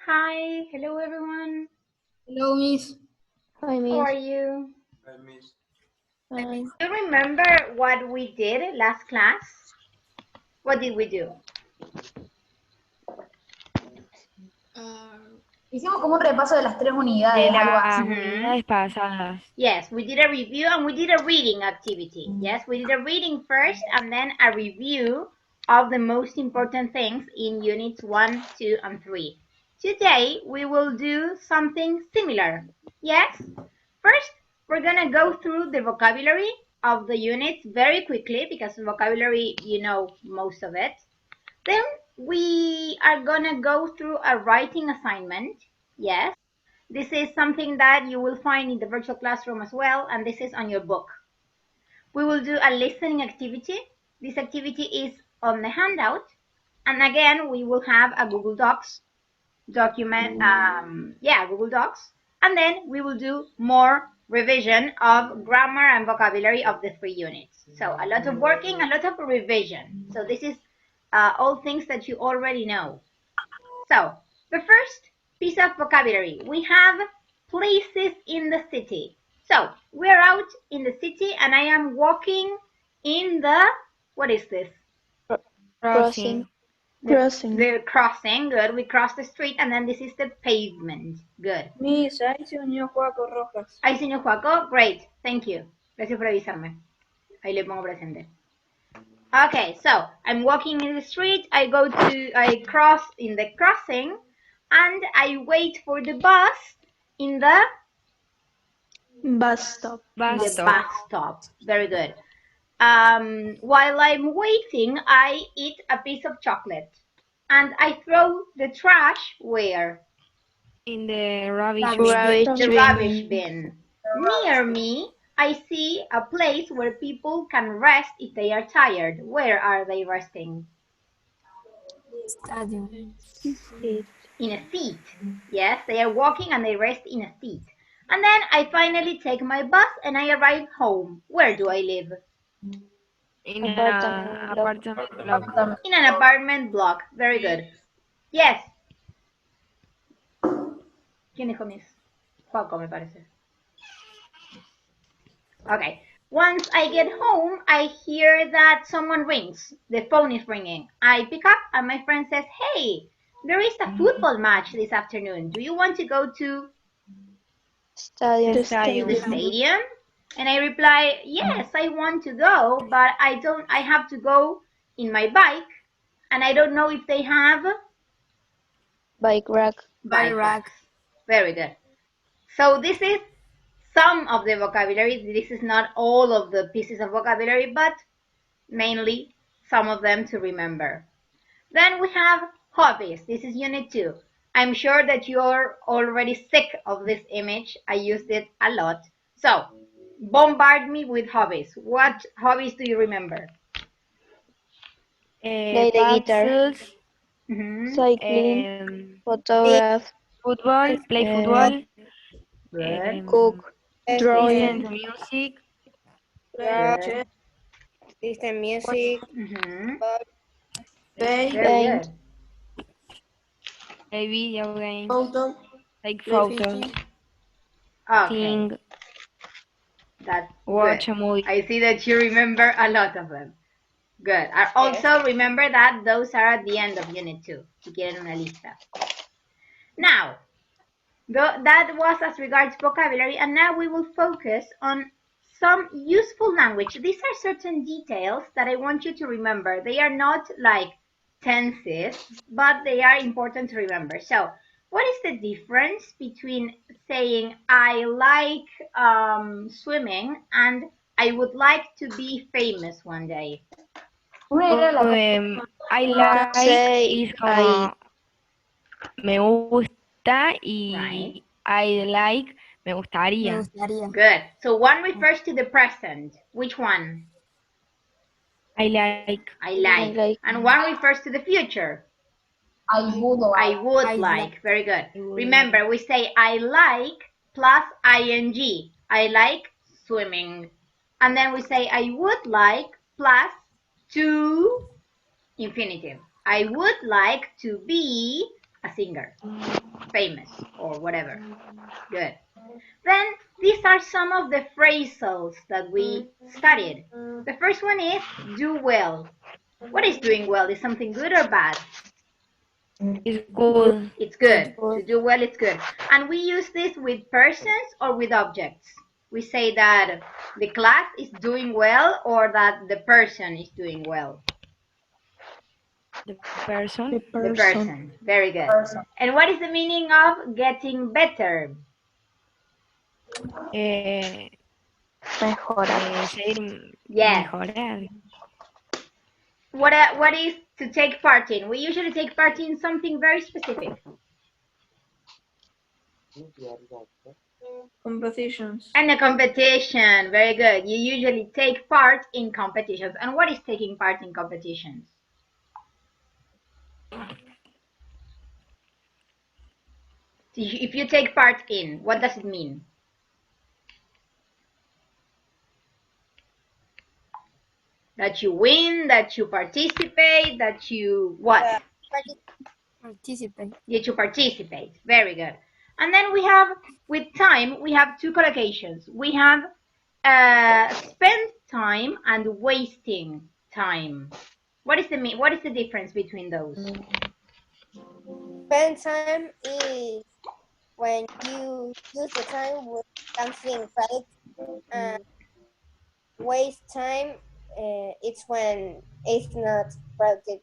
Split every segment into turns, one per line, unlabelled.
Hi, hello everyone.
Hello, Miss.
Hi,
How are
Miss.
you?
Hi, Miss.
Hi.
Do you remember what we did last class? What did we do?
Hicimos como un repaso de las tres
De
unidades, algo
las
así.
unidades pasadas.
Yes, we did a review and we did a reading activity. Yes, we did a reading first and then a review of the most important things in units 1, 2, and 3. Today we will do something similar. Yes? First, we're going to go through the vocabulary of the units very quickly because vocabulary, you know most of it. Then we are going to go through a writing assignment. Yes. This is something that you will find in the virtual classroom as well, and this is on your book. We will do a listening activity. This activity is on the handout. And again, we will have a Google Docs document, Google Docs. And then we will do more revision of grammar and vocabulary of the 3 units. So a lot of working, a lot of revision. So this is all things that you already know. So the first piece of vocabulary, we have places in the city. So we're out in the city and I am walking in the, what is this?
Crossing.
The crossing, good. We cross the street and then this is the pavement, good.
Miss, ahí se unió Juaco Rojas.
Ahí, señor Juaco, great, thank you. Gracias por avisarme. Ahí le pongo presente. Okay, so I'm walking in the street, I cross in the crossing and I wait for the bus in the
Bus stop.
bus stop. Very good. While I'm waiting, I eat a piece of chocolate and I throw the trash where?
In the rubbish
The
bin.
rubbish bin. Near me, I see a place where people can rest if they are tired. Where are they resting? In a seat. Yes, they are walking and they rest in a seat. And then I finally take my bus and I arrive home. Where do I live?
In an apartment block.
In an apartment block. Very good. Yes. ¿Quién dijo Miss? Juaco, me parece. Okay. Once I get home, I hear that someone rings. The phone is ringing. I pick up and my friend says, hey, there is a football match this afternoon. Do you want to go to
The
the stadium? And I reply, yes, I want to go, but I have to go in my bike and I don't know if they have
Bike rack.
bike racks. Very good. So this is some of the vocabulary. This is not all of the pieces of vocabulary, but mainly some of them to remember. Then we have hobbies. This is unit 2. I'm sure that you're already sick of this image. I used it a lot. So bombard me with hobbies. What hobbies do you remember?
Play the guitar. Cycling. Photograph. Football. Play football.
Good.
Cook. Drawing.
Good.
Listen music,
Very
Paint.
good.
Play video games.
photo,
Take photos.
Okay.
Sing.
That's
Watch
good.
a movie.
I see that you remember a lot of them. Good. Also remember that those are at the end of unit 2. Si quieren una lista. Now, that was as regards vocabulary, and now we will focus on some useful language. These are certain details that I want you to remember. They are not like tenses, but they are important to remember. So, what is the difference between saying I like swimming and I would like to be famous one day?
I like is como me gusta y
Right.
I like me gustaría.
Good. So one refers to the present. Which one?
I like.
I like. And one refers to the future.
I
would like. Very good. Remember, we say I like plus ing. I like swimming. And then we say I would like plus to infinitive. I would like to be a singer. famous or whatever. Good. Then these are some of the phrasals that we studied. The first one is do well. What is doing well? Is something good or bad?
It's good.
It's good. To do well, it's good. And we use this with persons or with objects. We say that the class is doing well or that the person is doing well.
The person.
The person. Very good.
Person.
And what is the meaning of getting better?
Mejorar.
Yes.
Mejorar.
What is to take part in? We usually take part in something very specific.
Competitions.
And a competition. Very good. You usually take part in competitions. And what is taking part in competitions? If you take part in, what does it mean? That you win, that you participate, that you what?
Participate.
That you participate. Very good. And then we have, with time, we have two collocations. We have spend time and wasting time. What is the difference between those?
Spend time is when you use the time with something, right? Waste time, it's when it's not productive.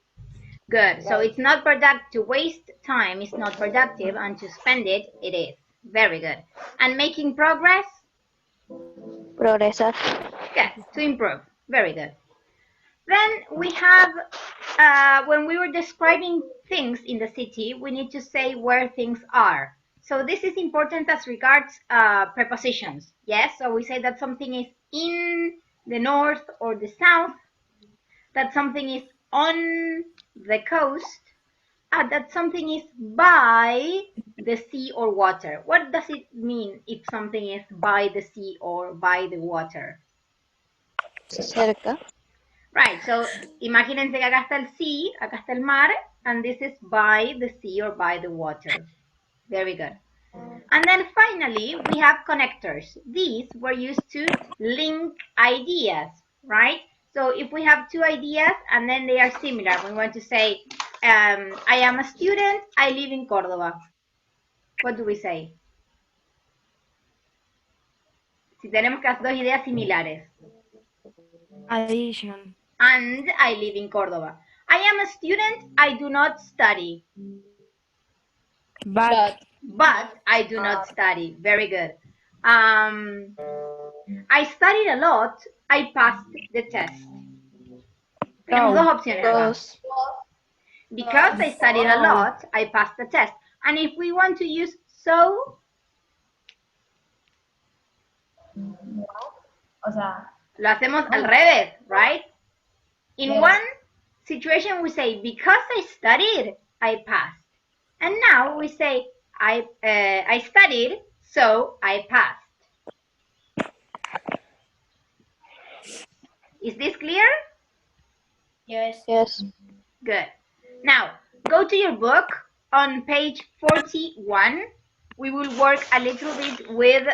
Good. So it's not productive. To waste time is not productive, and to spend it, it is. Very good. And making progress?
Progresar.
Yes, to improve. Very good. Then we have, when we were describing things in the city, we need to say where things are. So this is important as regards prepositions. Yes, so we say that something is in the north or the south, that something is on the coast, and that something is by the sea or water. What does it mean if something is by the sea or by the water?
Cerca.
Right, so imagínense que acá está el sea, acá está el mar, and this is by the sea or by the water. Very good. And then finally, we have connectors. These were used to link ideas, right? So if we have two ideas and then they are similar, we want to say, I am a student, I live in Córdoba. What do we say? Si tenemos que dos ideas similares.
Addition.
And I live in Córdoba. I am a student, I do not study.
But
I do not study. Very good. I studied a lot, I passed the test. Tenemos dos opciones acá. Because I studied a lot, I passed the test. And if we want to use so,
O sea,
lo hacemos al revés, right? In
Yes.
one situation, we say, because I studied, I passed. And now we say, I studied, so I passed. Is this clear?
yes.
yes.
Good. Now, go to your book on page 41. We will work a little bit with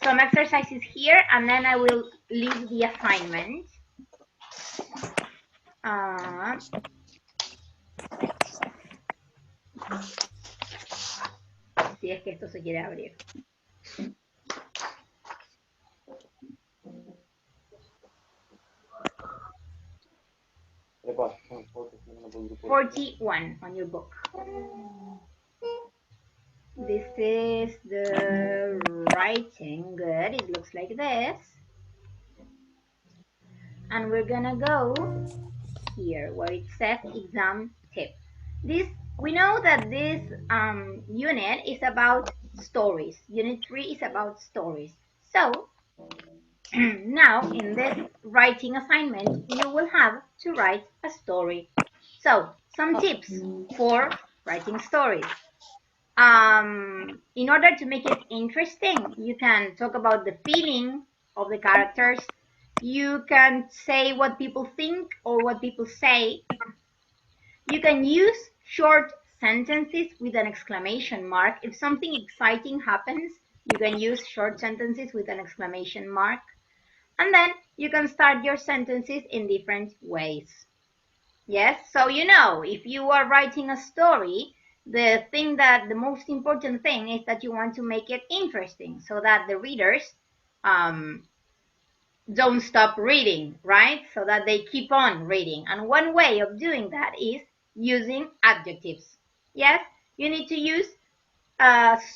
some exercises here, and then I will leave the assignment. Si es que esto se quiere abrir. "41" on your book. This is the writing. Good. It looks like this. And we're gonna go here where it says exam tip. We know that this unit is about stories. Unit 3 is about stories. So now in this writing assignment, you will have to write a story. So some tips for writing stories. In order to make it interesting, you can talk about the feeling of the characters. You can say what people think or what people say. You can use short sentences with an exclamation mark. If something exciting happens, you can use short sentences with an exclamation mark. And then you can start your sentences in different ways. Yes, so you know, if you are writing a story, the most important thing is that you want to make it interesting so that the readers don't stop reading, right? So that they keep on reading. And one way of doing that is using adjectives. Yes, you need to use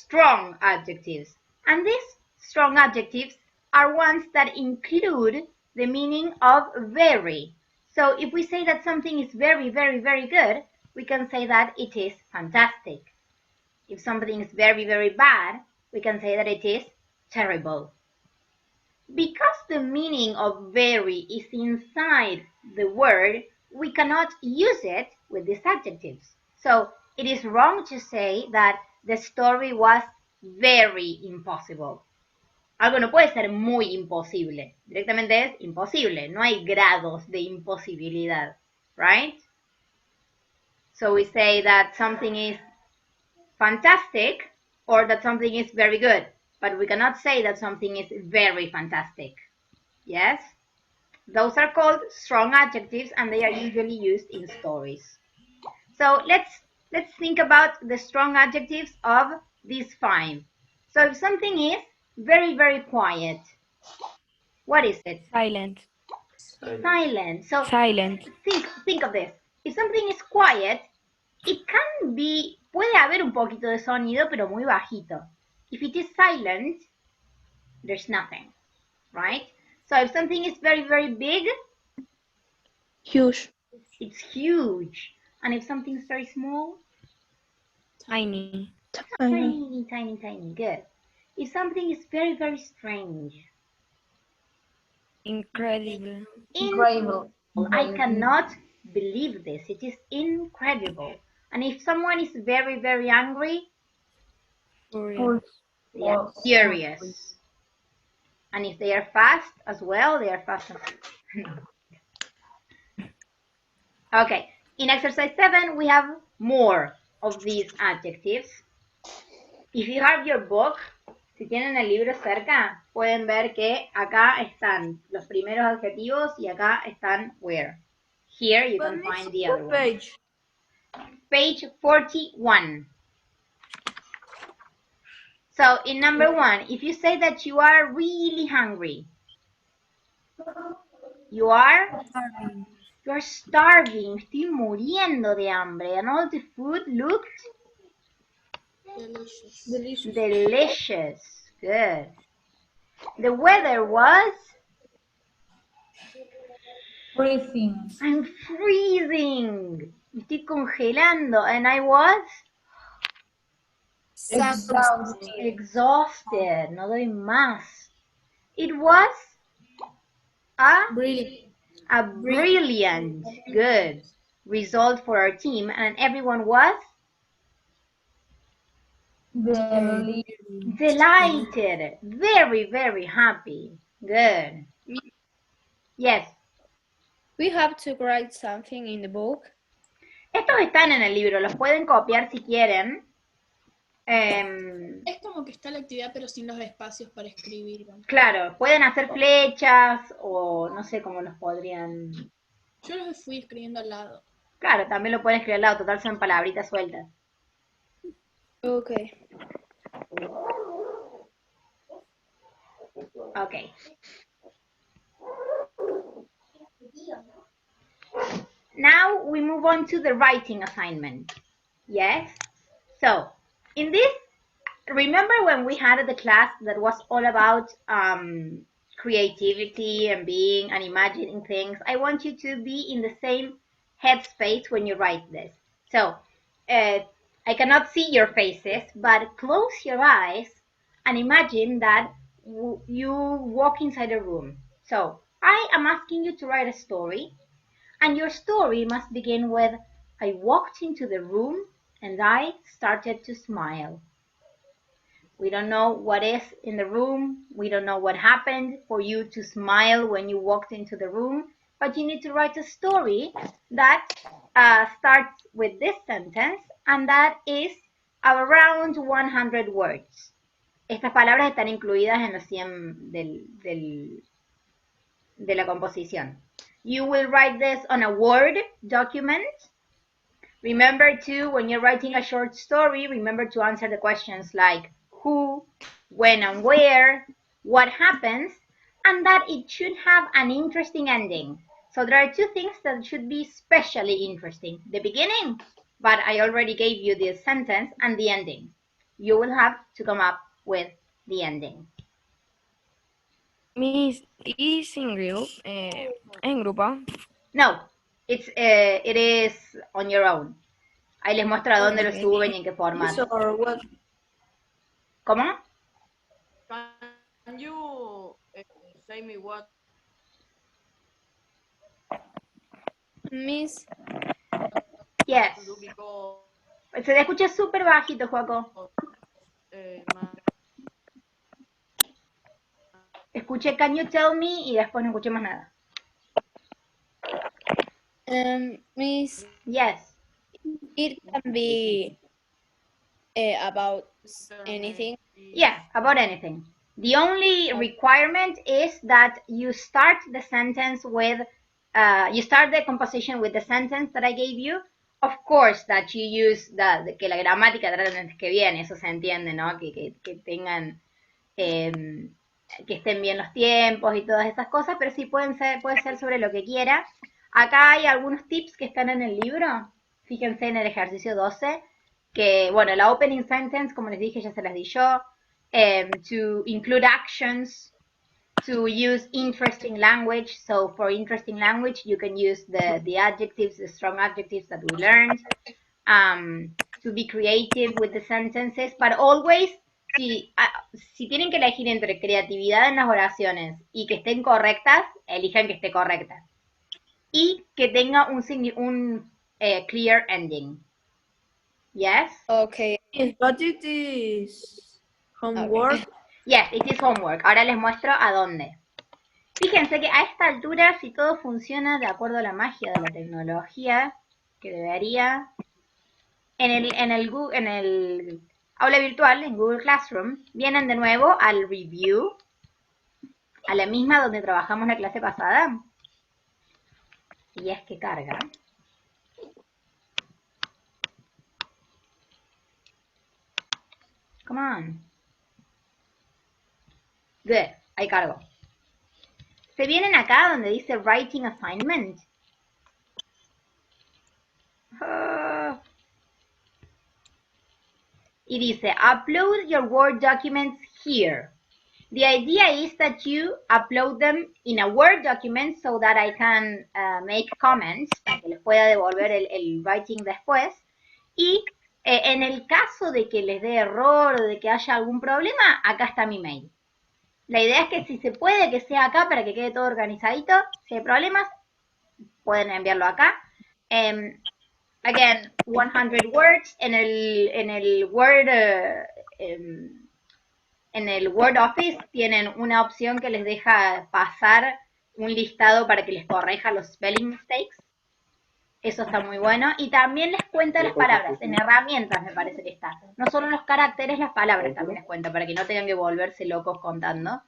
strong adjectives. And these strong adjectives are ones that include the meaning of very. So if we say that something is very, very, very good, we can say that it is fantastic. If something is very, very bad, we can say that it is terrible. Because the meaning of very is inside the word, we cannot use it with these adjectives. So it is wrong to say that the story was very impossible. Algo no puede ser muy imposible. Directamente es imposible. No hay grados de imposibilidad. Right? So we say that something is fantastic or that something is very good. But we cannot say that something is very fantastic. Yes? Those are called strong adjectives and they are usually used in stories. So let's think about the strong adjectives of these 5. So if something is very, very quiet, what is it?
Silent.
Silent. So
Silent.
think of this. If something is quiet, it can be, puede haber un poquito de sonido, pero muy bajito. If it is silent, there's nothing, right? So if something is very, very big,
Huge.
it's huge. And if something is very small,
Tiny.
tiny, tiny, tiny. Good. If something is very, very strange,
Incredible.
Incredible.
I cannot believe this. It is incredible. And if someone is very, very angry,
Furious.
yeah, furious. And if they are fast as well, they are fast. Okay, in exercise 7, we have more of these adjectives. If you have your book, si tienen el libro cerca, pueden ver que acá están los primeros adjetivos y acá están where. Here you can find the other one.
Page.
Page 41. So in number 1, if you say that you are really hungry, you are starving, estoy muriendo de hambre, and all the food looked delicious. Good. The weather was
Freezing.
I'm freezing. Me estoy congelando, and I was exhausted. No doy más. It was a brilliant, good result for our team, and everyone was delighted, very, very happy. Good. Yes.
We have to write something in the book.
Estos están en el libro, los pueden copiar si quieren.
Es como que está la actividad pero sin los espacios para escribir.
Claro, pueden hacer flechas o no sé cómo los podrían...
Yo los fui escribiendo al lado.
Claro, también lo pueden escribir al lado, total son palabritas sueltas.
Okay.
Okay. Now we move on to the writing assignment. Yes? So, in this, remember when we had the class that was all about creativity and being and imagining things? I want you to be in the same headspace when you write this. So, I cannot see your faces, but close your eyes and imagine that you walk inside a room. So, I am asking you to write a story, and your story must begin with, I walked into the room and I started to smile. We don't know what is in the room. We don't know what happened for you to smile when you walked into the room, but you need to write a story that starts with this sentence, and that is around 100 words. Estas palabras están incluidas en los 100 de la composición. You will write this on a Word document. Remember too, when you're writing a short story, remember to answer the questions like who, when and where, what happens, and that it should have an interesting ending. So there are two things that should be especially interesting. The beginning, but I already gave you the sentence, and the ending. You will have to come up with the ending.
Miss, is in group, en grupo.
No, it is on your own. Ahí les muestro a dónde lo suben y en qué formato. ¿Cómo?
Can you say me what?
Miss,
Yes.
To do because
Se te escucha súper bajito, Joaco. Escuché can you tell me y después no escuché más nada.
Miss,
Yes.
it can be about anything.
Yeah, about anything. The only requirement is that you start the sentence with, you start the composition with the sentence that I gave you. Of course that you use que la gramática traten que viene, eso se entiende, ¿no? Que tengan, que estén bien los tiempos y todas esas cosas, pero sí puede ser sobre lo que quiera. Acá hay algunos tips que están en el libro. Fíjense en el ejercicio 12, que, bueno, la opening sentence, como les dije, ya se las di yo. To include actions, to use interesting language. So for interesting language, you can use the adjectives, the strong adjectives that we learned. To be creative with the sentences, but always, si tienen que elegir entre creatividad en las oraciones y que estén correctas, elijan que esté correcta. Y que tenga un clear ending. Yes?
Okay.
But it is homework.
Okay.
Yes, it is homework. Ahora les muestro a dónde. Fíjense que a esta altura, si todo funciona de acuerdo a la magia de la tecnología, que debería, en el aula virtual, en Google Classroom, vienen de nuevo al review, a la misma donde trabajamos la clase pasada. Y es que carga. Come on. Good, ahí cargo. Se vienen acá donde dice Writing Assignment. Y dice, upload your Word documents here. The idea is that you upload them in a Word document so that I can make comments, para que les pueda devolver el writing después. Y en el caso de que les dé error o de que haya algún problema, acá está mi mail. La idea es que si se puede que sea acá para que quede todo organizadito, si hay problemas, pueden enviarlo acá. Again, 100 words en el Word, en el Word Office tienen una opción que les deja pasar un listado para que les corrija los spelling mistakes. Eso está muy bueno. Y también les cuenta las palabras. En herramientas me parece que está. No solo los caracteres, las palabras también les cuenta para que no tengan que volverse locos contando.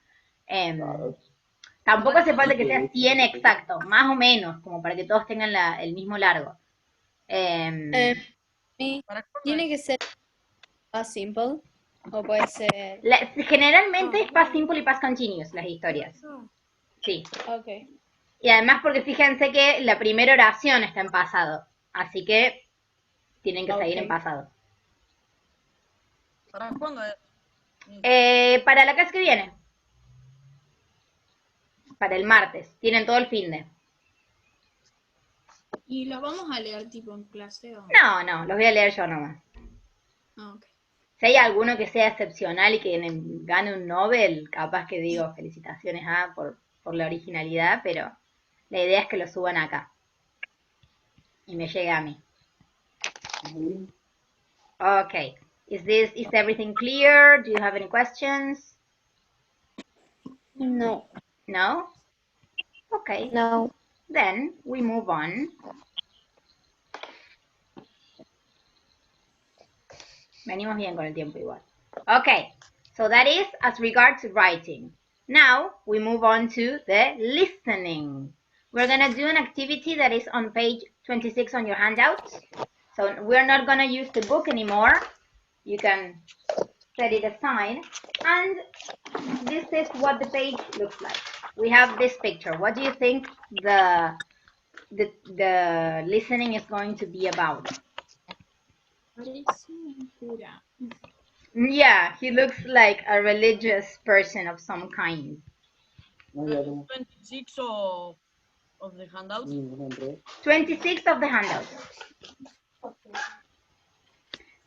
Tampoco hace falta que sea 100 exacto, más o menos, como para que todos tengan el mismo largo.
Tiene que ser más simple o puede ser.
Generalmente es past simple y past continuous las historias. Sí.
Okay.
Y además porque fíjense que la primera oración está en pasado, así que tienen que seguir en pasado.
¿Para cuándo es?
Para la clase que viene. Para el martes. Tienen todo el fin de.
¿Y los vamos a leer tipo en clase o
No, los voy a leer yo nomás.
Ah, ok.
Si hay alguno que sea excepcional y que gane un Nobel, capaz que digo felicitaciones por la originalidad, pero la idea es que lo suban acá. Y me llegue a mí. Okay. Is everything clear? Do you have any questions?
No.
No? Okay.
No.
Then we move on Venimos bien con el tiempo igual. Okay, so that is as regards writing. Now we move on to the listening. We're gonna do an activity that is on page 26 on your handouts. So we're not gonna use the book anymore. You can set it aside. And this is what the page looks like. We have this picture. What do you think the listening is going to be about?
Parece un cura.
Yeah, he looks like a religious person of some kind.
26 of the handouts.
26 of the handouts.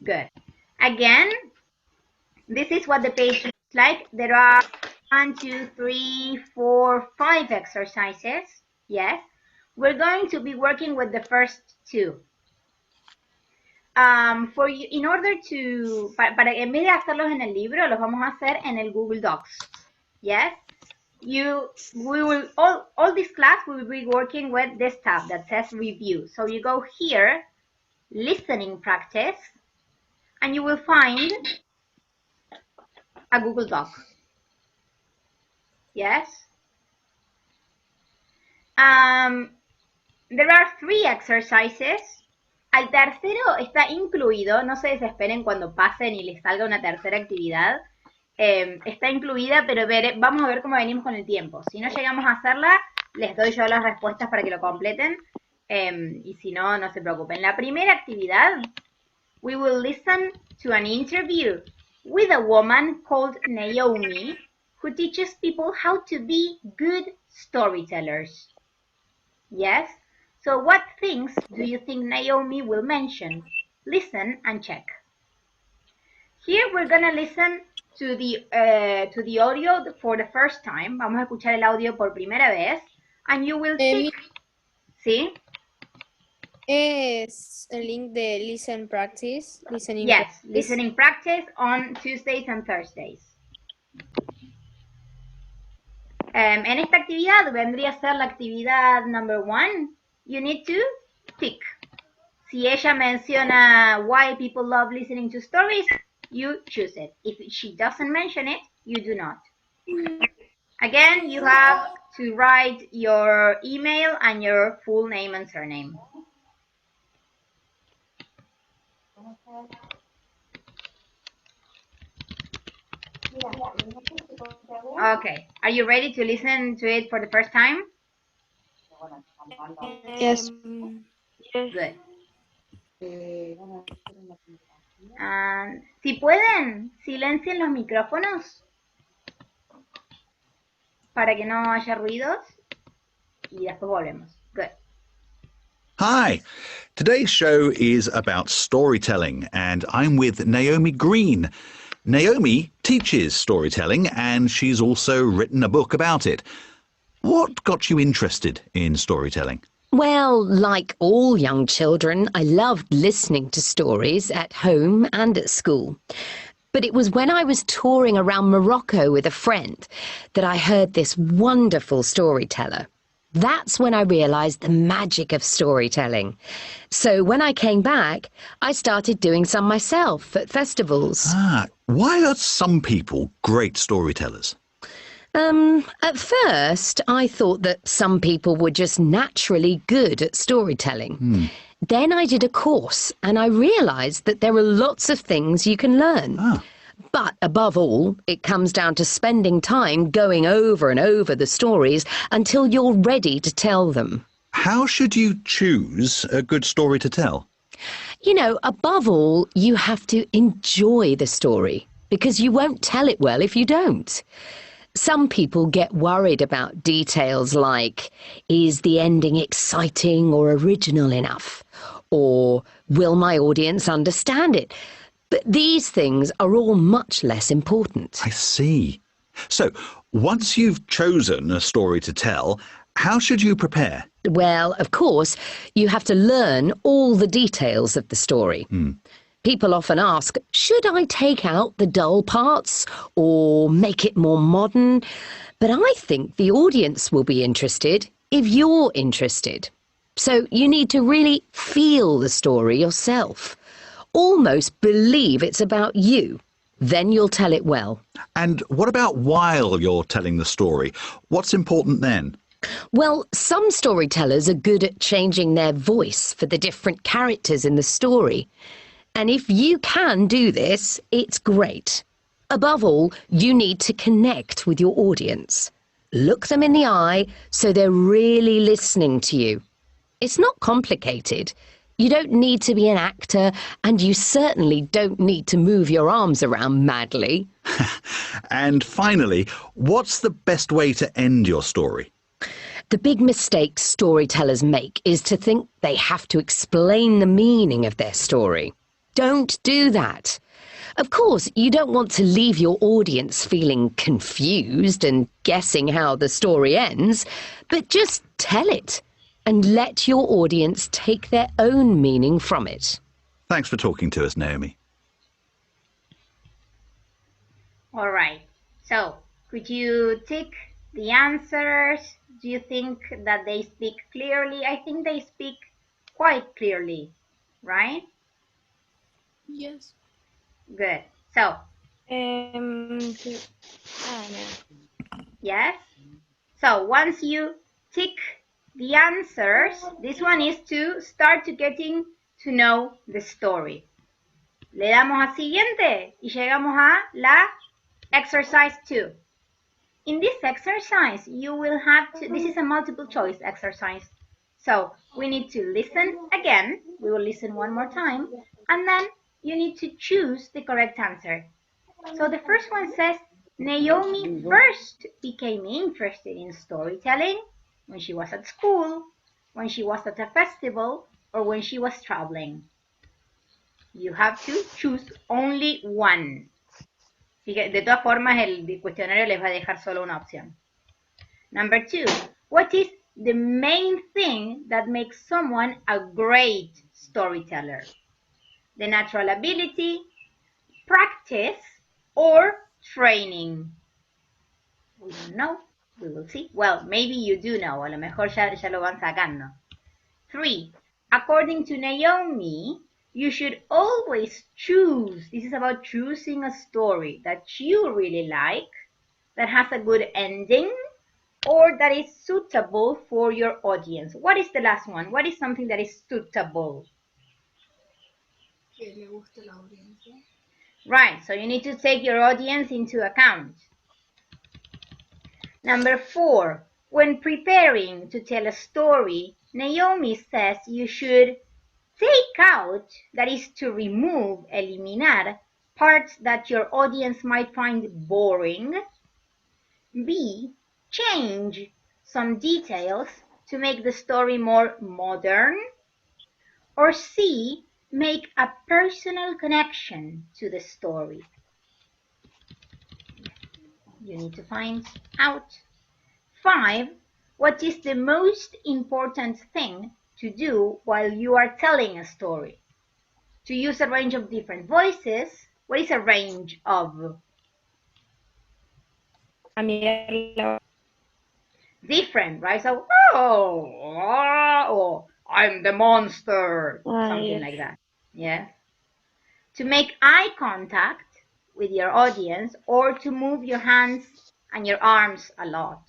Good. Again, this is what the page looks like. There are 1, 2, 3, 4, 5 exercises. Yes. We're going to be working with the first 2. For you, in order to, para en vez de hacerlos en el libro, los vamos a hacer en el Google Docs. Yes. All this class we will be working with this tab that says review. So you go here, listening practice, and you will find a Google Doc. Yes. There are 3 exercises. Al tercero está incluido, no se desesperen cuando pasen y les salga una tercera actividad. Está incluida, pero vamos a ver cómo venimos con el tiempo. Si no llegamos a hacerla, les doy yo las respuestas para que lo completen. Y si no, no se preocupen. La primera actividad, we will listen to an interview with a woman called Naomi, who teaches people how to be good storytellers. Yes? So what things do you think Naomi will mention? Listen and check. Here we're gonna listen to the audio for the first time. Vamos a escuchar el audio por primera vez. And you will pick. ¿Sí?
Es el link de Listen Practice. Listening
Yes,
practice.
listening practice on Tuesdays and Thursdays. En esta actividad vendría a ser la actividad number 1. You need to pick. Si ella menciona why people love listening to stories, you choose it. If she doesn't mention it, you do not. Again, you have to write your email and your full name and surname. Okay, are you ready to listen to it for the first time?
Yes.
Good. Si pueden, silencien los micrófonos para que no haya ruidos y después volvemos. Good.
Hi, today's show is about storytelling and I'm with Naomi Green. Naomi teaches storytelling and she's also written a book about it. What got you interested in storytelling?
Well, like all young children, I loved listening to stories at home and at school. But it was when I was touring around Morocco with a friend that I heard this wonderful storyteller. That's when I realised the magic of storytelling. So when I came back, I started doing some myself at festivals.
Why are some people great storytellers?
At first, I thought that some people were just naturally good at storytelling. Then I did a course and I realised that there are lots of things you can learn. But above all, it comes down to spending time going over and over the stories until you're ready to tell them.
How should you choose a good story to tell?
You know, above all, you have to enjoy the story because you won't tell it well if you don't. Some people get worried about details like, is the ending exciting or original enough? Or will my audience understand it? But these things are all much less important.
I see. So, once you've chosen a story to tell, how should you prepare?
Well, of course, you have to learn all the details of the story. People often ask, should I take out the dull parts or make it more modern? But I think the audience will be interested if you're interested. So you need to really feel the story yourself. almost believe it's about you. Then you'll tell it well.
And what about while you're telling the story? What's important then?
Well, some storytellers are good at changing their voice for the different characters in the story. And if you can do this, it's great. Above all, you need to connect with your audience. Look them in the eye so they're really listening to you. It's not complicated. You don't need to be an actor, and you certainly don't need to move your arms around madly.
And finally, what's the best way to end your story?
The big mistake storytellers make is to think they have to explain the meaning of their story. Don't do that. Of course, you don't want to leave your audience feeling confused and guessing how the story ends, but just tell it and let your audience take their own meaning from it.
Thanks for talking to us, Naomi.
All right. So, could you tick the answers? Do you think that they speak clearly? I think they speak quite clearly, right?
Yes.
Good. So,
No.
yes. So, once you tick the answers, this one is to start to getting to know the story. Le damos a siguiente y llegamos a la exercise 2. In this exercise, you will have to, this is a multiple choice exercise. So we need to listen again. We will listen one more time. And then you need to choose the correct answer. So the first one says, Naomi first became interested in storytelling when she was at school, when she was at a festival, or when she was traveling. You have to choose only one. De todas formas, el cuestionario les va a dejar solo una opción. Number 2, what is the main thing that makes someone a great storyteller? The natural ability, practice, or training? We don't know. We will see. Well, maybe you do know. A lo mejor ya lo van sacando. 3, according to Naomi, you should always choose. This is about choosing a story that you really like, that has a good ending, or that is suitable for your audience. What is the last one? What is something that is suitable?
Que le guste la audiencia.
Right, so you need to take your audience into account. Number 4, when preparing to tell a story, Naomi says you should take out, that is to remove, eliminar, parts that your audience might find boring. B, change some details to make the story more modern. Or C, make a personal connection to the story. You need to find out. 5, what is the most important thing to do while you are telling a story? To use a range of different voices. What is a range of? Different, right? So, oh, I'm the monster, something like that. Yeah. To make eye contact with your audience, or to move your hands and your arms a lot.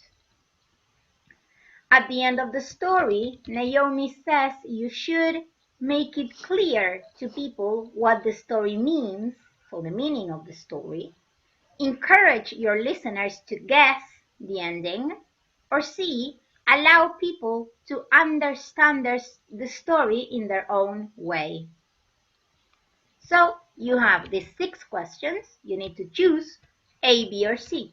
At the end of the story, Naomi says you should make it clear to people what the story means, so the meaning of the story. Encourage your listeners to guess the ending. Or C, allow people to understand the story in their own way. So you have these 6 questions. You need to choose A, B, or C.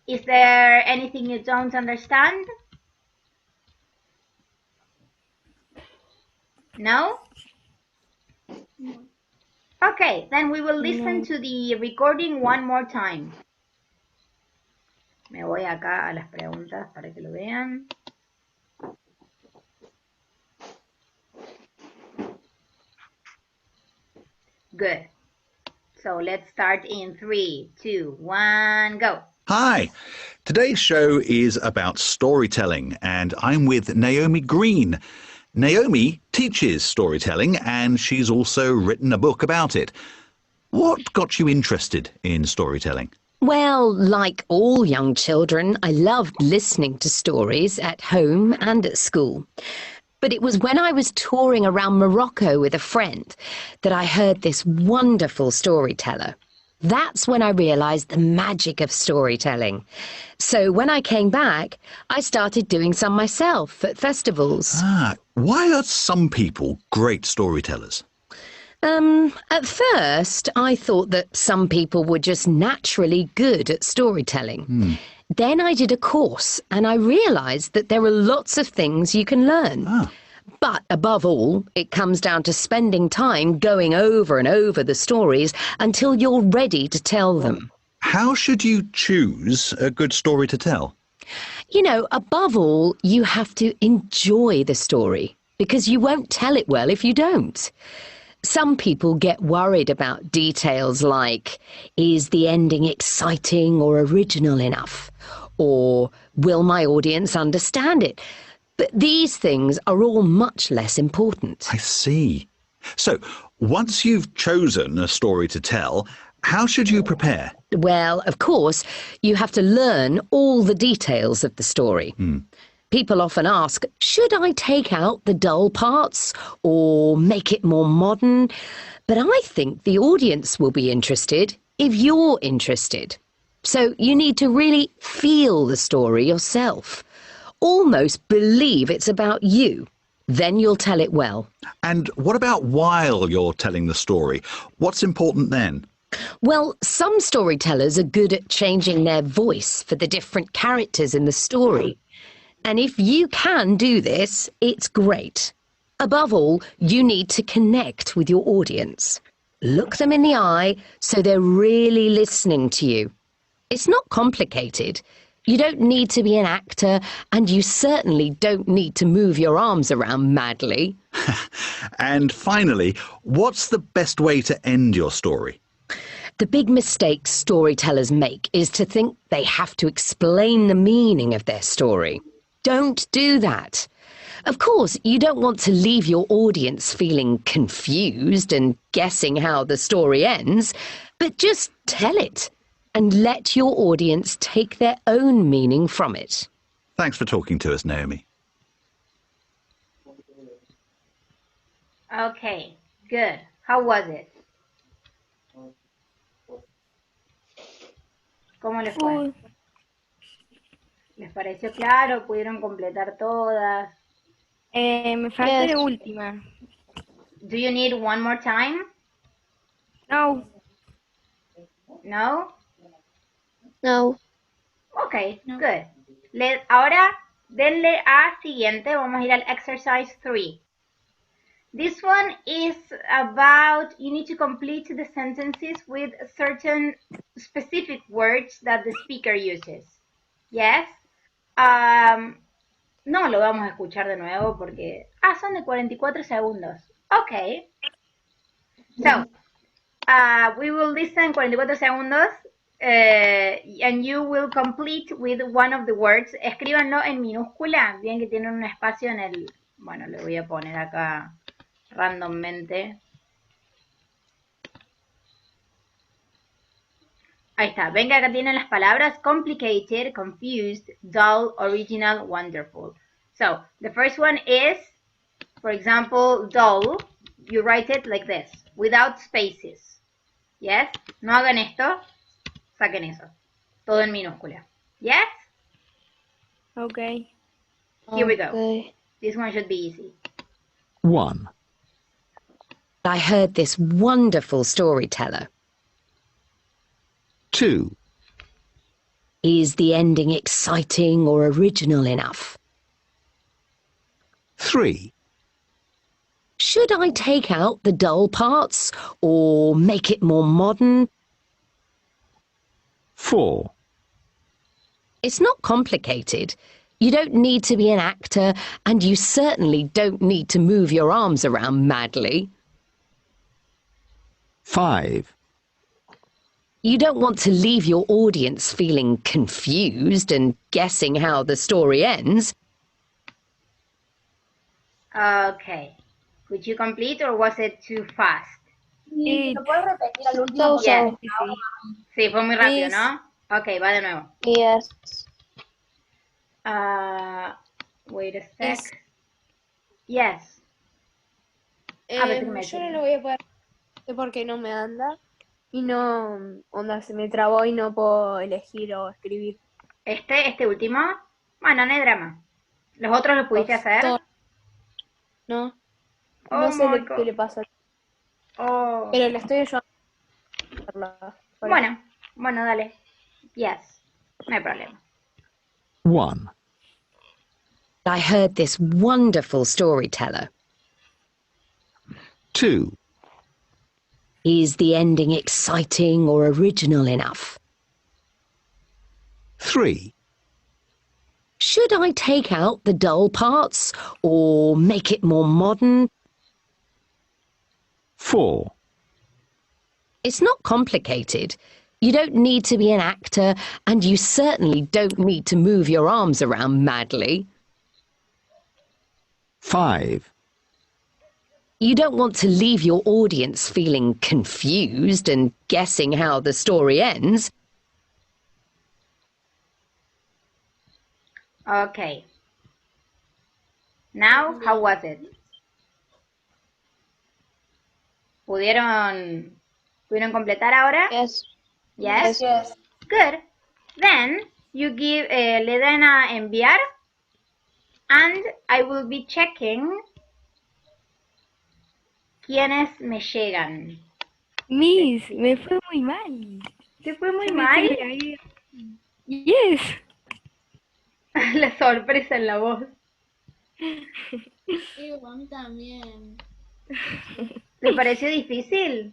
Is there anything you don't understand? No? Okay, then we will listen to the recording one more time. Me voy acá a las preguntas para que lo vean. Good. So let's start in 3, 2, 1, go.
Hi. Today's show is about storytelling, and I'm with Naomi Green. Naomi teaches storytelling and she's also written a book about it. What got you interested in storytelling?
Well, like all young children, I loved listening to stories at home and at school. But it was when I was touring around Morocco with a friend that I heard this wonderful storyteller. That's when I realised the magic of storytelling. So when I came back, I started doing some myself at festivals.
Why are some people great storytellers?
At first, I thought that some people were just naturally good at storytelling. Then I did a course and I realised that there are lots of things you can learn. But above all, it comes down to spending time going over and over the stories until you're ready to tell them.
How should you choose a good story to tell?
You know, above all, you have to enjoy the story because you won't tell it well if you don't. Some people get worried about details like, is the ending exciting or original enough? Or will my audience understand it? But these things are all much less important.
I see. So, once you've chosen a story to tell, how should you prepare?
Well, of course, you have to learn all the details of the story. People often ask, should I take out the dull parts or make it more modern? But I think the audience will be interested if you're interested. So you need to really feel the story yourself. Almost believe it's about you. Then you'll tell it well.
And what about while you're telling the story? What's important then?
Well, some storytellers are good at changing their voice for the different characters in the story. And if you can do this, it's great. Above all, you need to connect with your audience. Look them in the eye so they're really listening to you. It's not complicated. You don't need to be an actor, and you certainly don't need to move your arms around madly.
And finally, what's the best way to end your story?
The big mistake storytellers make is to think they have to explain the meaning of their story. Don't do that. Of course, you don't want to leave your audience feeling confused and guessing how the story ends, but just tell it and let your audience take their own meaning from it.
Thanks for talking to us, Naomi.
Okay, good. How was it? ¿Cómo les fue? ¿Les pareció claro? ¿Pudieron completar todas?
Me falta la última.
Do you need one more time?
No.
No?
No.
Okay, good. Ahora denle a siguiente. Vamos a ir al exercise 3. This one is about you need to complete the sentences with certain specific words that the speaker uses. Yes? No lo vamos a escuchar de nuevo porque... son de 44 segundos. Okay. So, we will listen 44 segundos and you will complete with one of the words. Escríbanlo en minúscula. Bien que tienen un espacio en el... Bueno, le voy a poner acá randommente. Ahí está. Venga, acá tienen las palabras complicated, confused, dull, original, wonderful. So, the first one is, for example, dull. You write it like this, without spaces. Yes? No hagan esto. Saquen eso. Todo en minúscula. Yes?
Okay.
Here we go. This one should be easy.
1.
I heard this wonderful storyteller.
2.
Is the ending exciting or original enough?
3.
Should I take out the dull parts or make it more modern?
4.
It's not complicated. You don't need to be an actor, and you certainly don't need to move your arms around madly.
5.
You don't want to leave your audience feeling confused and guessing how the story ends.
Okay. Could you complete or was it too fast?
It,
¿Lo puedes repetir al último?
So,
Porque
Yeah.
so.
Sí, fue muy rápido,
Miss.
¿no? Ok, va de nuevo.
Yes.
Wait a sec.
Yes.
Yes. A ver, ¿qué me
Yo no
decís?
lo voy a poder porque no me anda. Y no, onda, se me trabó y no puedo elegir o escribir.
Este último. Bueno, no hay drama. ¿Los otros los pudiste hacer?
No,
Oh
no sé
my
qué
God.
le pasa.
Oh.
Pero le estoy ayudando a hacerla. Por eso.
Bueno, dale. Yes. No hay problema.
1,
I heard this wonderful storyteller.
2,
Is the ending exciting or original enough?
3,
Should I take out the dull parts or make it more modern?
4,
It's not complicated. You don't need to be an actor, and you certainly don't need to move your arms around madly.
5,
You don't want to leave your audience feeling confused and guessing how the story ends.
Okay. Now, how was it? ¿Pudieron completar ahora?
Yes.
Yes.
Yes.
Good. Then you le dan a enviar and I will be checking quiénes me llegan.
Miss, me fue muy mal.
¿Te fue muy
Yo me
mal?
quedé ahí. Yes.
La sorpresa en la voz.
Sí, a mí también.
¿Te pareció difícil?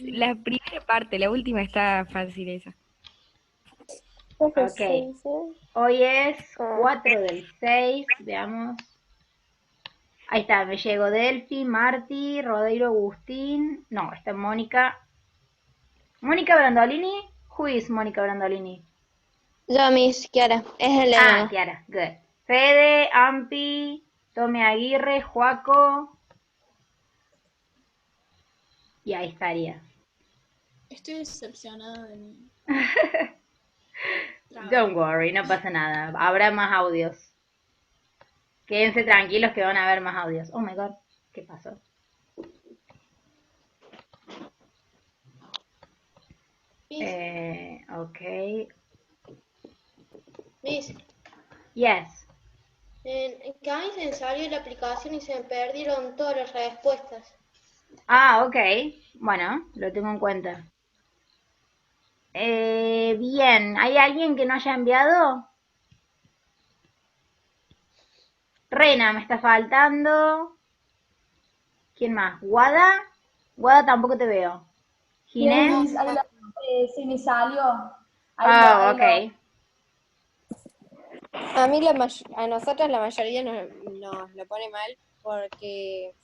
La primera parte, la última está fácil esa.
Ok. Hoy es 4 del 6. Veamos. Ahí está, me llegó Delphi, Marti, Rodeiro, Agustín. No, está Mónica. ¿Mónica Brandolini? Who is Mónica Brandolini?
Yo, Miss Kiara. Es el
Ah, Kiara, good. Fede, Ampi, Tome Aguirre, Joaco. Y ahí estaría.
Estoy decepcionada de mí.
Don't worry, no pasa nada. Habrá más audios. Quédense tranquilos que van a haber más audios. Oh my god, ¿qué pasó? Ok.
Miss,
Yes.
en cada me salió la aplicación y se me perdieron todas las respuestas.
Ah, ok. Bueno, lo tengo en cuenta. Bien, ¿hay alguien que no haya enviado? Rena, me está faltando. ¿Quién más? ¿Guada? Guada tampoco te veo. Ginés.
Sí, me salió.
Ah, ok.
A nosotros la mayoría nos lo pone mal porque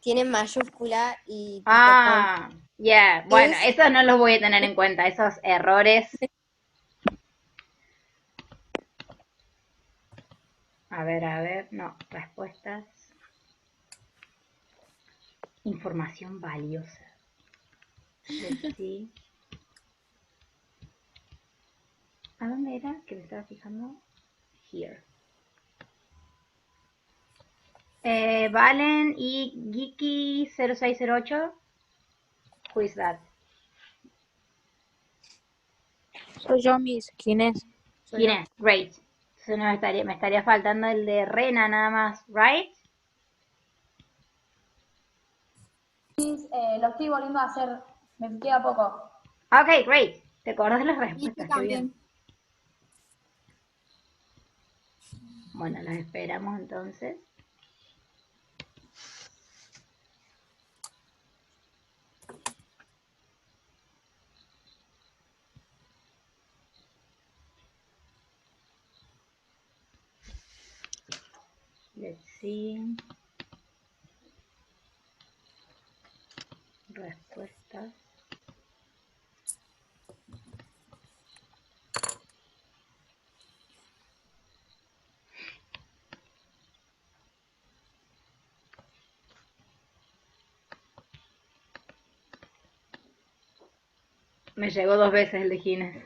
tienen mayúscula y tipo
Ah, yeah. Bueno,
Es-
esos no los voy a tener en cuenta, esos errores. A ver, no, respuestas. Información valiosa. Let's see. ¿A dónde era que me estaba fijando? Here. Valen y Geeky 0608. Who is that?
Soy yo, Miss. ¿Quién es?
¿Quién es? Great. Entonces me estaría faltando el de Rena nada más, right?
Lo estoy volviendo a hacer. Me queda poco.
Ok, great. ¿Te acordás las respuestas? Qué bien. Bueno, las esperamos entonces. Let's see. Respuestas. Me llegó 2 veces el de Gines.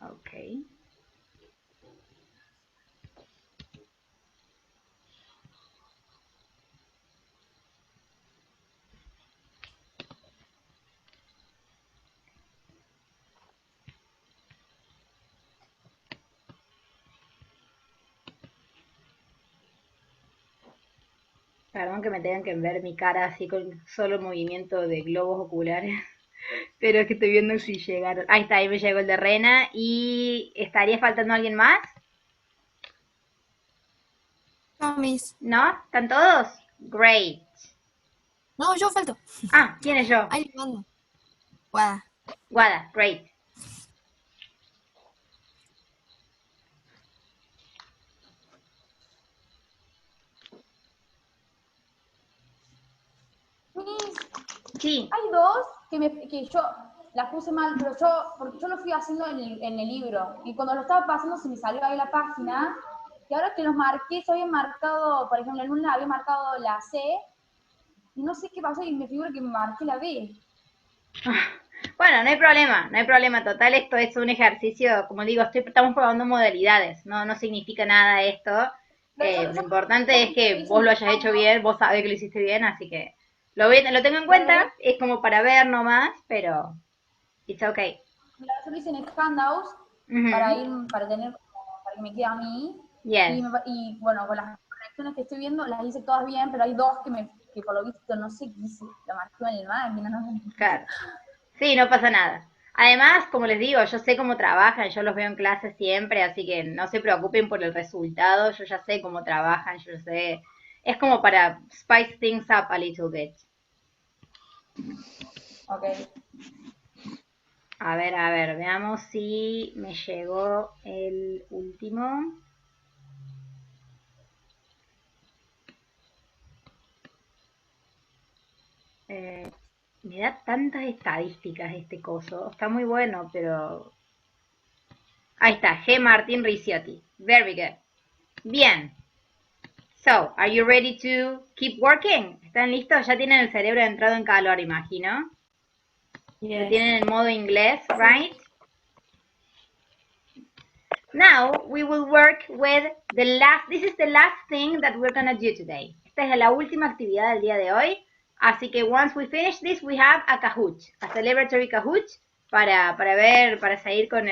Ok. Perdón que me tengan que ver mi cara así con solo movimiento de globos oculares. Pero es que estoy viendo si llegaron. Ahí está, ahí me llegó el de Rena. ¿Y estaría faltando alguien más?
No, Miss.
¿No? ¿Están todos? Great.
No, yo falto.
Ah, ¿quién es yo?
Ahí le mando. Guada.
Guada, great.
Miss,
Sí.
hay dos que yo las puse mal, pero porque yo lo fui haciendo en el libro. Y cuando lo estaba pasando se me salió ahí la página. Y ahora que los marqué, se había marcado, por ejemplo, en una había marcado la C. Y no sé qué pasó y me figura que me marqué la B.
Bueno, no hay problema, total, esto es un ejercicio, como digo, estamos probando modalidades, no significa nada esto, lo importante es que vos lo hayas hecho bien, vos sabés que lo hiciste bien, así que lo tengo en cuenta, es como para ver nomás, pero it's okay.
Yo lo hice en Handouts para que me quede a mí,
yes.
y bueno, con las correcciones que estoy viendo, las hice todas bien, pero hay dos que por lo visto no sé qué hice, la marqué en el máquina, no sé.
Claro. Sí, no pasa nada. Además, como les digo, yo sé cómo trabajan, yo los veo en clase siempre, así que no se preocupen por el resultado, yo ya sé cómo trabajan, yo sé. Es como para spice things up a little bit.
Ok.
A ver, veamos si me llegó el último. Me da tantas estadísticas este coso. Está muy bueno, pero... Ahí está, G. Martín Ricciotti. Very good. Bien. So, are you ready to keep working? ¿Están listos? Ya tienen el cerebro entrado en calor, imagino.
Yes.
Lo tienen en modo inglés, right? Now, we will work with this is the last thing that we're gonna do today. Esta es la última actividad del día de hoy. Así que once we finish this, we have a Kahoot, a celebratory Kahoot, para seguir con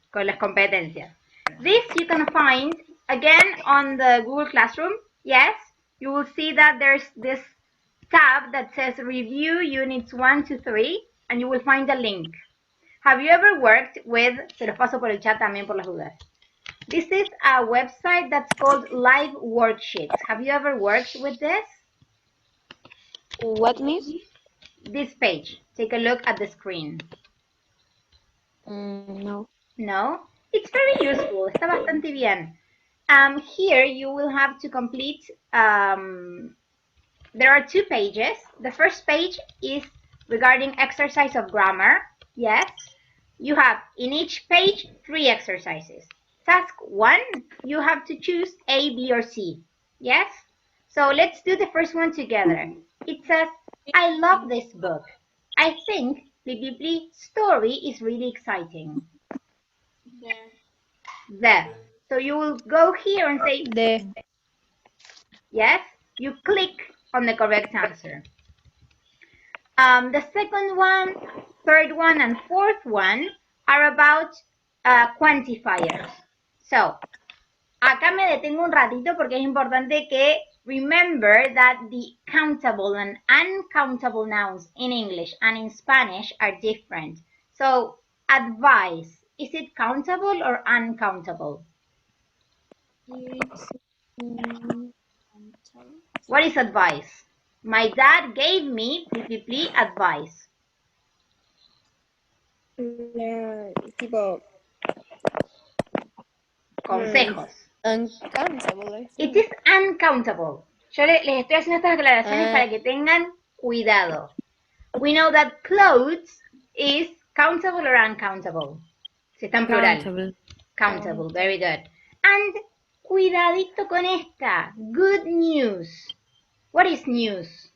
con las competencias. This you can find again on the Google Classroom. Yes, you will see that there's this tab that says Review Units 1 to 3, and you will find a link. Have you ever worked with, se los paso por el chat también por las dudas. This is a website that's called Live Worksheets. Have you ever worked with this?
What, Miss?
This page. Take a look at the screen.
No.
No? It's very useful. Está bastante bien. Here you will have to complete, there are 2 pages. The first page is regarding exercise of grammar. Yes. You have in each page 3 exercises. Task 1, you have to choose A, B, or C. Yes? So let's do the first one together. It says, I love this book. I think the story is really exciting. There. So you will go here and say,
There.
Yes? You click on the correct answer. The second one, third one, and fourth one are about quantifiers. So, acá me detengo un ratito porque es importante que remember that the countable and uncountable nouns in English and in Spanish are different. So, advice, is it countable or uncountable? What is advice? My dad gave me advice.
Tipo.
Consejos.
Uncountable.
It is uncountable. Yo les estoy haciendo estas aclaraciones para que tengan cuidado. We know that clothes is countable or uncountable. Si está en plural.
Countable.
Countable, very good. And cuidadito con esta. Good news. What is news?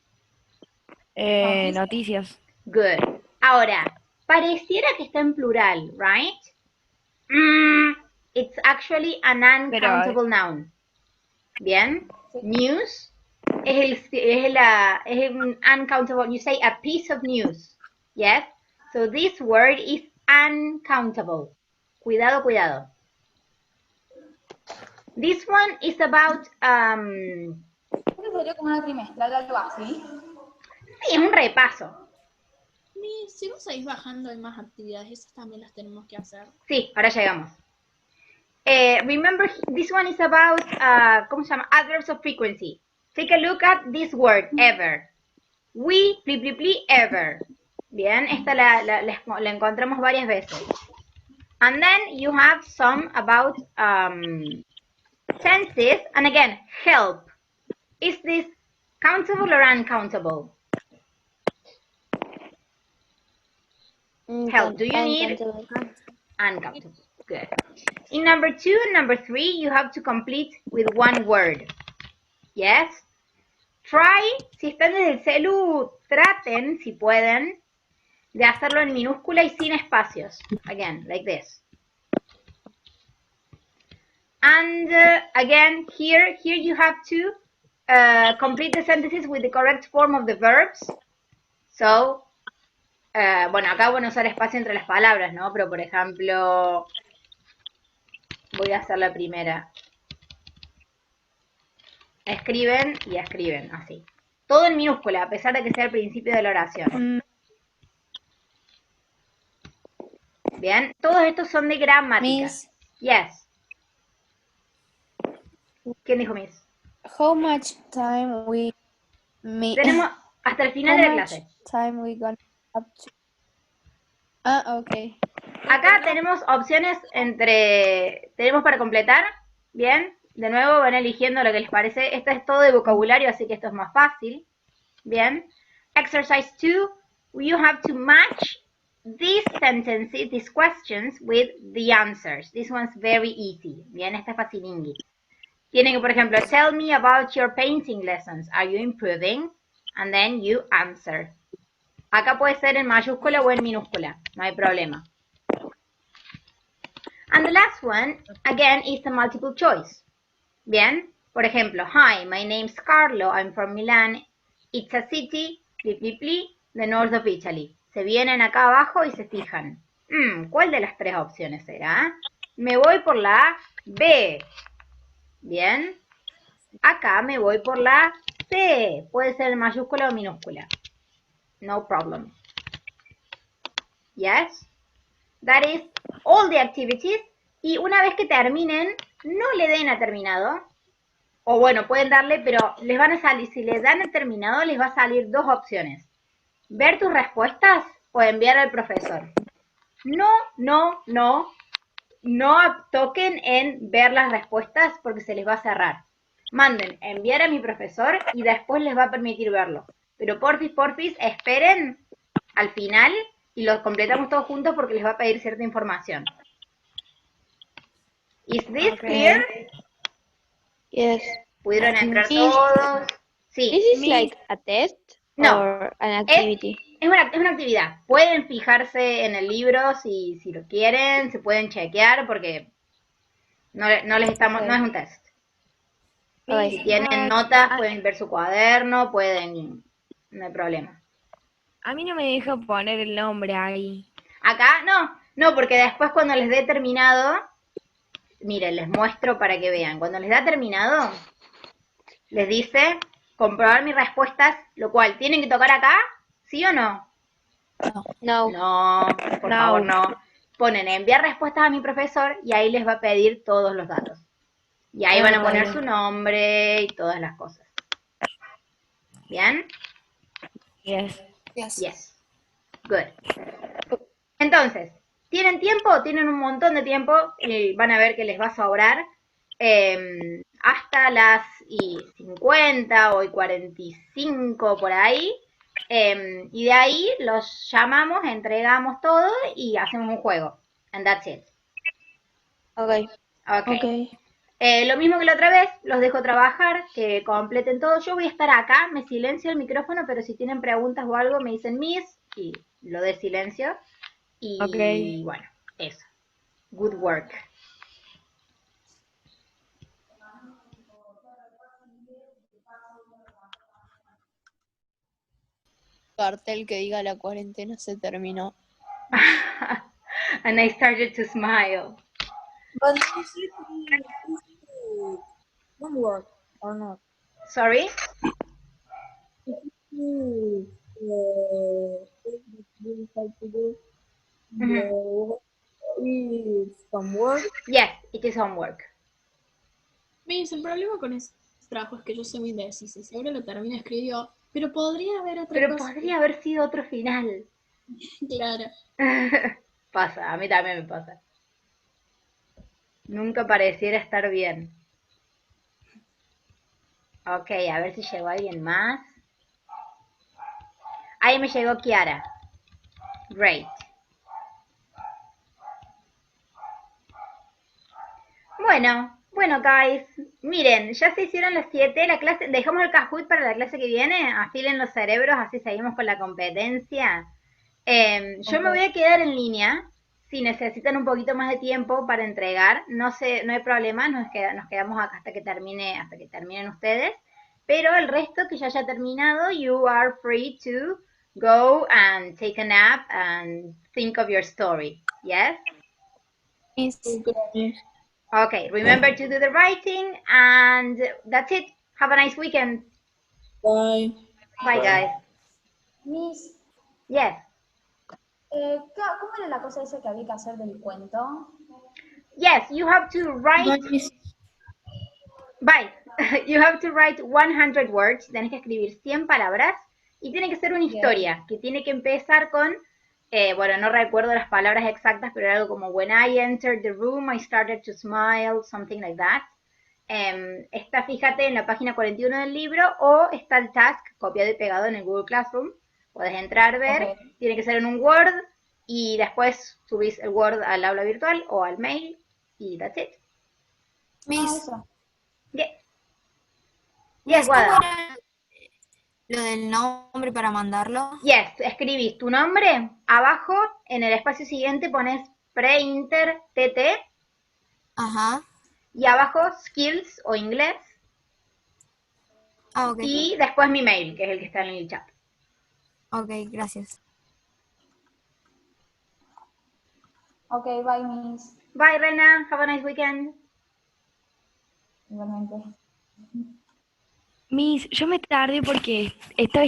Noticias.
Good. Ahora, pareciera que está en plural, right? It's actually an uncountable noun. Bien. News es un uncountable. You say a piece of news. Yes. So this word is uncountable. Cuidado, cuidado. This one is about
Sería como una trimestral, algo así.
sí, es un repaso.
Si vos seguís bajando hay más actividades, esas también las tenemos que hacer.
Sí, ahora llegamos. Remember, this one is about, ¿cómo se llama? Adverbs of frequency. Take a look at this word, ever. We, ever. Bien, esta la encontramos varias veces. And then you have some about tenses. And again, help. Is this countable or uncountable? Help. Do you need uncountable? Good. In number 2 and number 3, you have to complete with one word. Yes? Try, si están desde el celu, traten, si pueden, de hacerlo en minúscula y sin espacios. Again, like this. And again, here you have to complete the sentences with the correct form of the verbs. So, bueno, acá van a usar espacio entre las palabras, ¿no? Pero, por ejemplo, voy a hacer la primera. Escriben y escriben, así. Todo en minúscula, a pesar de que sea el principio de la oración. Bien, todos estos son de gramática.
Miss.
Yes. ¿Quién dijo Miss?
How much time we
Tenemos hasta el final de la clase.
time we gonna have to... Ah, okay.
Acá tenemos opciones tenemos para completar. Bien, de nuevo van eligiendo lo que les parece. Esto es todo de vocabulario, así que esto es más fácil. Bien. Exercise 2, you have to match these sentences, these questions with the answers. This one's very easy. Bien, esta es facilingui. Tienen que, por ejemplo, tell me about your painting lessons. Are you improving? And then you answer. Acá puede ser en mayúscula o en minúscula. No hay problema. And the last one, again, is a multiple choice. Bien. Por ejemplo, hi, my name's Carlo. I'm from Milan. It's a city, the north of Italy. Se vienen acá abajo y se fijan. ¿Cuál de las tres opciones será? Me voy por la B. Bien. Acá me voy por la C. Puede ser en mayúscula o minúscula. No problem. Yes. That is all the activities. Y una vez que terminen, no le den a terminado. O bueno, pueden darle, pero les van a salir, si les dan a terminado, les va a salir dos opciones. Ver tus respuestas o enviar al profesor. No toquen en ver las respuestas porque se les va a cerrar. Manden enviar a mi profesor y después les va a permitir verlo. Pero porfis, esperen al final y lo completamos todos juntos porque les va a pedir cierta información. Is this clear?
Yes.
¿Pudieron entrar todos? Sí.
This is like a test or an activity.
Es una actividad. Pueden fijarse en el libro si lo quieren, se pueden chequear porque no es un test. Si tienen notas, pueden ver su cuaderno, no hay problema.
A mí no me deja poner el nombre ahí.
Acá no, porque después cuando les dé terminado, miren, les muestro para que vean. Cuando les da terminado, les dice comprobar mis respuestas, lo cual, ¿tienen que tocar acá? ¿Sí o no?
No.
No, por favor, no. Ponen enviar respuestas a mi profesor y ahí les va a pedir todos los datos. Y ahí van a poner su nombre y todas las cosas. ¿Bien?
Yes.
Yes. Good. Entonces, ¿tienen tiempo? Tienen un montón de tiempo. Van a ver que les va a sobrar. Hasta las 50 o 45 por ahí. Y de ahí los llamamos, entregamos todo y hacemos un juego. And that's it.
Ok.
Ok. Lo mismo que la otra vez, los dejo trabajar, que completen todo. Yo voy a estar acá, me silencio el micrófono, pero si tienen preguntas o algo me dicen Miss y lo de silencio. Y bueno, eso. Good work.
Cartel que diga la cuarentena se terminó.
And I started to smile.
But is it homework or not?
Sorry?
You have to do it's homework.
Yes, it is homework.
Miss, el problema con ese trabajo es que yo soy muy indecisa. Y si ahora lo termino escribió, pero podría haber otra
Pero
cosa.
podría haber sido otro final.
Claro.
Pasa, a mí también me pasa. Nunca pareciera estar bien. Ok, a ver si llegó alguien más. Ahí me llegó Kiara. Great. Bueno, guys. Miren, ya se hicieron las 7. La clase, dejamos el Kahoot para la clase que viene. Afilen los cerebros, así seguimos con la competencia. Yo me voy a quedar en línea. Si necesitan un poquito más de tiempo para entregar, no hay problema, nos quedamos acá hasta que terminen ustedes. Pero el resto que ya haya terminado, you are free to go and take a nap and think of your story. Yes? Okay, remember to do the writing, and that's it. Have a nice weekend.
Bye.
Bye, guys.
Miss,
Yes.
¿cómo era la cosa esa que había que hacer del cuento?
Yes, you have to write. Bye. You have to write 100 words. Tienes que escribir 100 palabras y tiene que ser una historia que tiene que empezar con, bueno, no recuerdo las palabras exactas, pero era algo como when I entered the room, I started to smile, something like that. Está, fíjate, en la página 41 del libro o está el task copiado y pegado en el Google Classroom. Puedes entrar, ver, tiene que ser en un Word y después subís el Word al aula virtual o al mail y that's it.
Miss,
Yes,
¿cómo
Guada.
era lo del nombre para mandarlo?
Yes, escribís tu nombre, abajo en el espacio siguiente pones pre-inter TT.
Ajá.
Y abajo skills o inglés.
Ah, ok.
Y después mi mail, que es el que está en el chat.
Ok, gracias.
Ok, bye, Miss.
Bye, Rena. Have a nice weekend.
Igualmente.
Miss, yo me tardé porque estaba